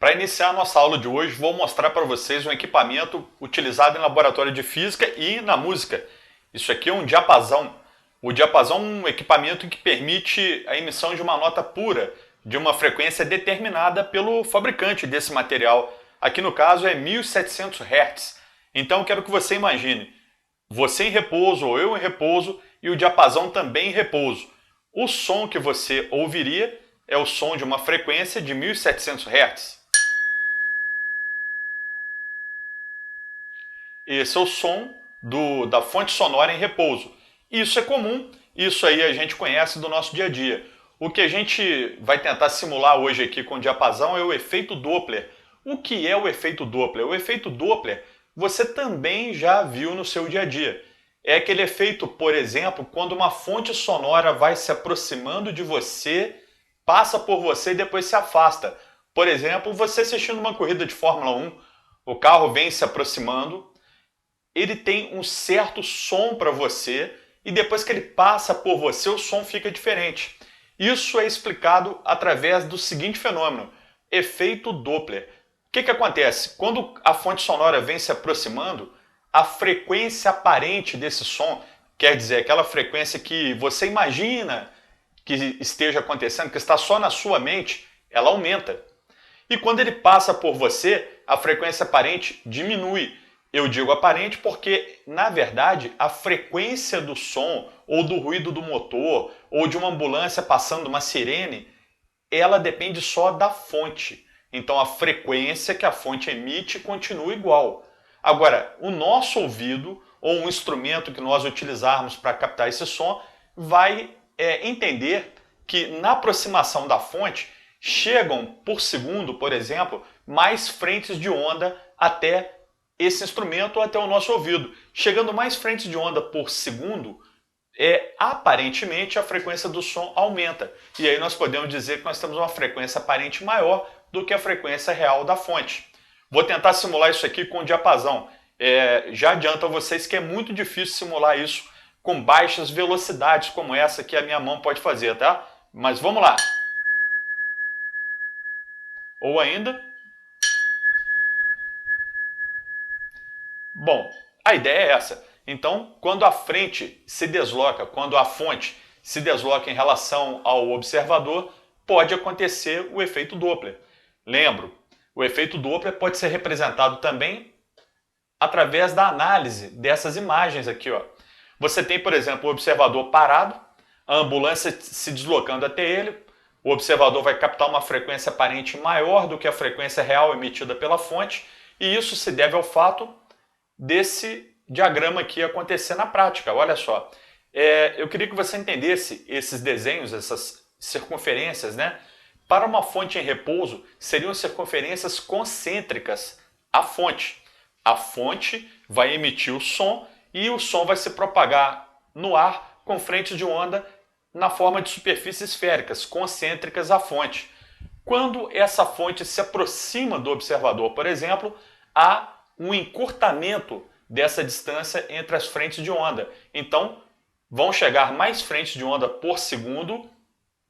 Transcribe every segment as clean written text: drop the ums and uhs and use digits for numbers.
Para iniciar a nossa aula de hoje, vou mostrar para vocês um equipamento utilizado em laboratório de física e na música. Isso aqui é um diapasão. O diapasão é um equipamento que permite a emissão de uma nota pura, de uma frequência determinada pelo fabricante desse material. Aqui no caso é 1700 Hz. Então eu quero que você imagine, você em repouso ou eu em repouso e o diapasão também em repouso. O som que você ouviria é o som de uma frequência de 1700 Hz. Esse é o som da fonte sonora em repouso. Isso é comum, isso aí a gente conhece do nosso dia a dia. O que a gente vai tentar simular hoje aqui com o diapasão é o efeito Doppler. O que é o efeito Doppler? O efeito Doppler você também já viu no seu dia a dia. É aquele efeito, por exemplo, quando uma fonte sonora vai se aproximando de você, passa por você e depois se afasta. Por exemplo, você assistindo uma corrida de Fórmula 1, o carro vem se aproximando, ele tem um certo som para você e depois que ele passa por você, o som fica diferente. Isso é explicado através do seguinte fenômeno, efeito Doppler. O que acontece? Quando a fonte sonora vem se aproximando, a frequência aparente desse som, quer dizer, aquela frequência que você imagina que esteja acontecendo, que está só na sua mente, ela aumenta. E quando ele passa por você, a frequência aparente diminui. Eu digo aparente porque, na verdade, a frequência do som, ou do ruído do motor, ou de uma ambulância passando uma sirene, ela depende só da fonte. Então a frequência que a fonte emite continua igual. Agora, o nosso ouvido, ou um instrumento que nós utilizarmos para captar esse som, vai entender que na aproximação da fonte chegam por segundo, por exemplo, mais frentes de onda até esse instrumento ou até o nosso ouvido. Chegando mais frentes de onda por segundo, aparentemente a frequência do som aumenta. E aí nós podemos dizer que nós temos uma frequência aparente maior do que a frequência real da fonte. Vou tentar simular isso aqui com o diapasão. Já adianto a vocês que é muito difícil simular isso com baixas velocidades como essa que a minha mão pode fazer, tá? Mas vamos lá. Ou ainda... Bom, a ideia é essa. Então, quando a frente se desloca, quando a fonte se desloca em relação ao observador, pode acontecer o efeito Doppler. Lembro, o efeito Doppler pode ser representado também através da análise dessas imagens aqui, ó. Você tem, por exemplo, o observador parado, a ambulância se deslocando até ele, o observador vai captar uma frequência aparente maior do que a frequência real emitida pela fonte, e isso se deve ao fato desse diagrama aqui acontecer na prática. Olha só, eu queria que você entendesse esses desenhos, essas circunferências, né? Para uma fonte em repouso, seriam circunferências concêntricas à fonte. A fonte vai emitir o som e o som vai se propagar no ar com frentes de onda na forma de superfícies esféricas, concêntricas à fonte. Quando essa fonte se aproxima do observador, por exemplo, há um encurtamento dessa distância entre as frentes de onda. Então, vão chegar mais frentes de onda por segundo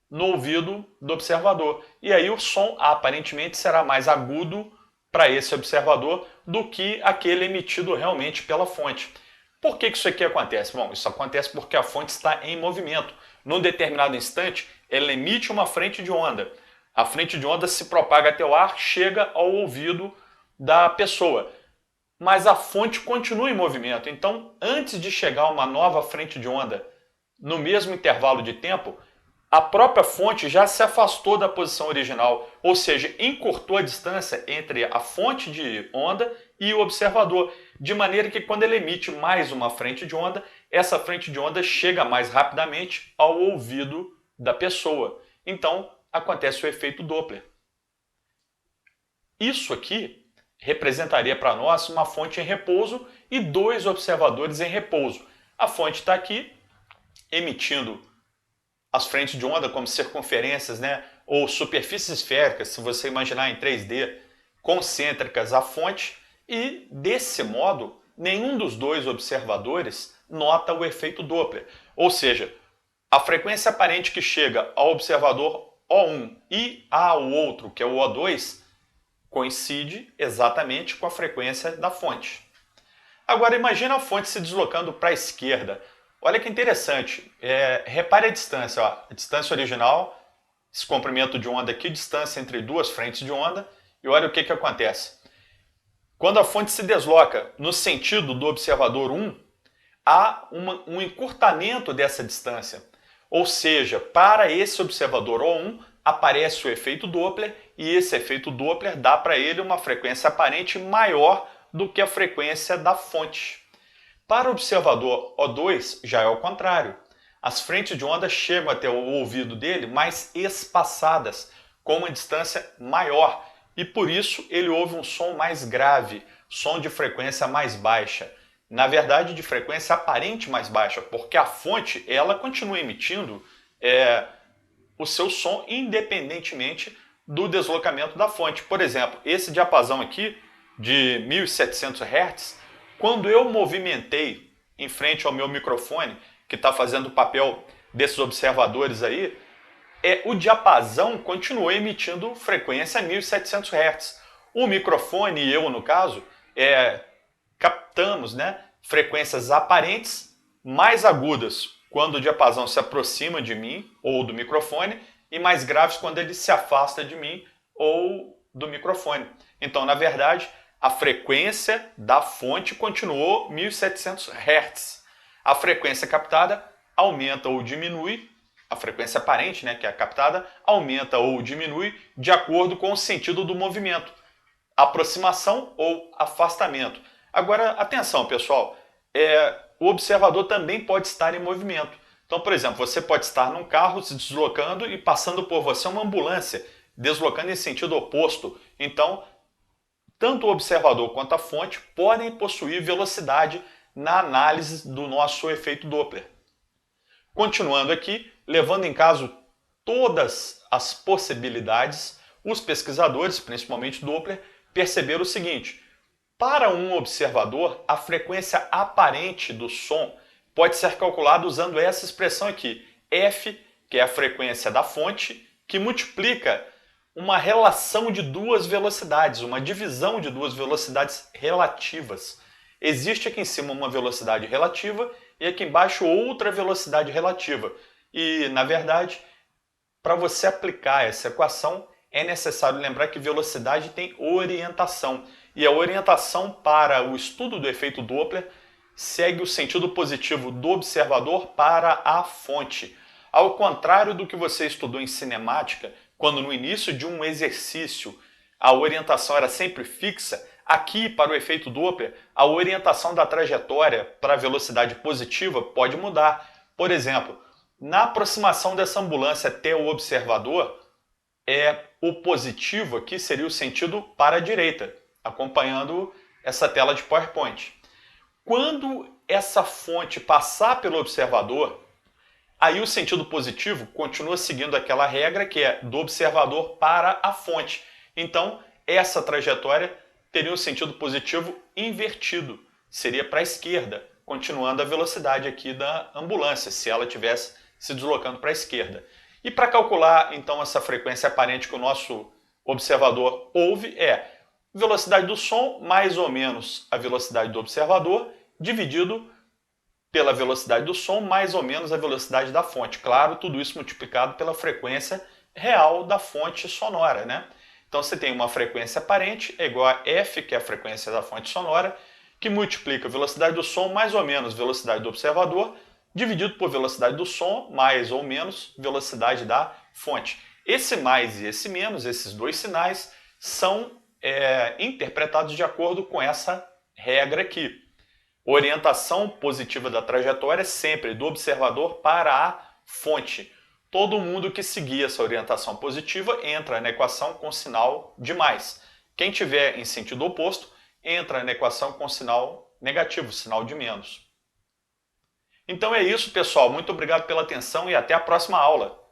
no ouvido do observador. E aí o som aparentemente será mais agudo para esse observador do que aquele emitido realmente pela fonte. Por que isso aqui acontece? Bom, isso acontece porque a fonte está em movimento. Num determinado instante, ela emite uma frente de onda. A frente de onda se propaga até o ar, chega ao ouvido da pessoa. Mas a fonte continua em movimento. Então, antes de chegar uma nova frente de onda no mesmo intervalo de tempo, a própria fonte já se afastou da posição original, ou seja, encurtou a distância entre a fonte de onda e o observador, de maneira que quando ele emite mais uma frente de onda, essa frente de onda chega mais rapidamente ao ouvido da pessoa. Então, acontece o efeito Doppler. Isso aqui representaria para nós uma fonte em repouso e dois observadores em repouso. A fonte está aqui, emitindo as frentes de onda como circunferências, né, ou superfícies esféricas, se você imaginar em 3D, concêntricas à fonte, e desse modo, nenhum dos dois observadores nota o efeito Doppler. Ou seja, a frequência aparente que chega ao observador O1 e ao outro, que é o O2, coincide exatamente com a frequência da fonte. Agora imagine a fonte se deslocando para a esquerda. Olha que interessante, repare a distância, ó. A distância original, esse comprimento de onda aqui, distância entre duas frentes de onda, e olha o que acontece. Quando a fonte se desloca no sentido do observador 1, há um encurtamento dessa distância. Ou seja, para esse observador O1 aparece o efeito Doppler e esse efeito Doppler dá para ele uma frequência aparente maior do que a frequência da fonte. Para o observador O2 já é o contrário. As frentes de onda chegam até o ouvido dele mais espaçadas, com uma distância maior, e por isso ele ouve um som mais grave, som de frequência mais baixa. Na verdade, de frequência aparente mais baixa, porque a fonte ela continua emitindo o seu som independentemente do deslocamento da fonte. Por exemplo, esse diapasão aqui de 1700 Hz, quando eu movimentei em frente ao meu microfone, que está fazendo o papel desses observadores aí, o diapasão continuou emitindo frequência 1700 Hz. O microfone e eu, no caso, captamos, né, frequências aparentes mais agudas quando o diapasão se aproxima de mim ou do microfone e mais graves quando ele se afasta de mim ou do microfone. Então, na verdade, a frequência da fonte continuou 1700 Hz. A frequência captada aumenta ou diminui, a frequência aparente, né, que é a captada, aumenta ou diminui de acordo com o sentido do movimento, aproximação ou afastamento. Agora, atenção, pessoal, o observador também pode estar em movimento. Então, por exemplo, você pode estar num carro se deslocando e passando por você uma ambulância, deslocando em sentido oposto. Então, tanto o observador quanto a fonte podem possuir velocidade na análise do nosso efeito Doppler. Continuando aqui, levando em caso todas as possibilidades, os pesquisadores, principalmente Doppler, perceberam o seguinte: para um observador, a frequência aparente do som pode ser calculada usando essa expressão aqui, F, que é a frequência da fonte, que multiplica uma relação de duas velocidades, uma divisão de duas velocidades relativas. Existe aqui em cima uma velocidade relativa e aqui embaixo outra velocidade relativa. E, na verdade, para você aplicar essa equação, é necessário lembrar que velocidade tem orientação. E a orientação para o estudo do efeito Doppler segue o sentido positivo do observador para a fonte. Ao contrário do que você estudou em cinemática, quando no início de um exercício a orientação era sempre fixa, aqui para o efeito Doppler, a orientação da trajetória para a velocidade positiva pode mudar. Por exemplo, na aproximação dessa ambulância até o observador, o positivo aqui seria o sentido para a direita, acompanhando essa tela de PowerPoint. Quando essa fonte passar pelo observador, aí o sentido positivo continua seguindo aquela regra que é do observador para a fonte. Então, essa trajetória teria um sentido positivo invertido, seria para a esquerda, continuando a velocidade aqui da ambulância, se ela estivesse se deslocando para a esquerda. E para calcular, então, essa frequência aparente que o nosso observador ouve velocidade do som mais ou menos a velocidade do observador, dividido pela velocidade do som mais ou menos a velocidade da fonte. Claro, tudo isso multiplicado pela frequência real da fonte sonora, né? Então você tem uma frequência aparente igual a F, que é a frequência da fonte sonora, que multiplica a velocidade do som mais ou menos velocidade do observador, dividido por velocidade do som mais ou menos velocidade da fonte. Esse mais e esse menos, esses dois sinais, são interpretados de acordo com essa regra aqui. Orientação positiva da trajetória é sempre do observador para a fonte. Todo mundo que seguir essa orientação positiva entra na equação com sinal de mais. Quem tiver em sentido oposto entra na equação com sinal negativo, sinal de menos. Então é isso, pessoal. Muito obrigado pela atenção e até a próxima aula.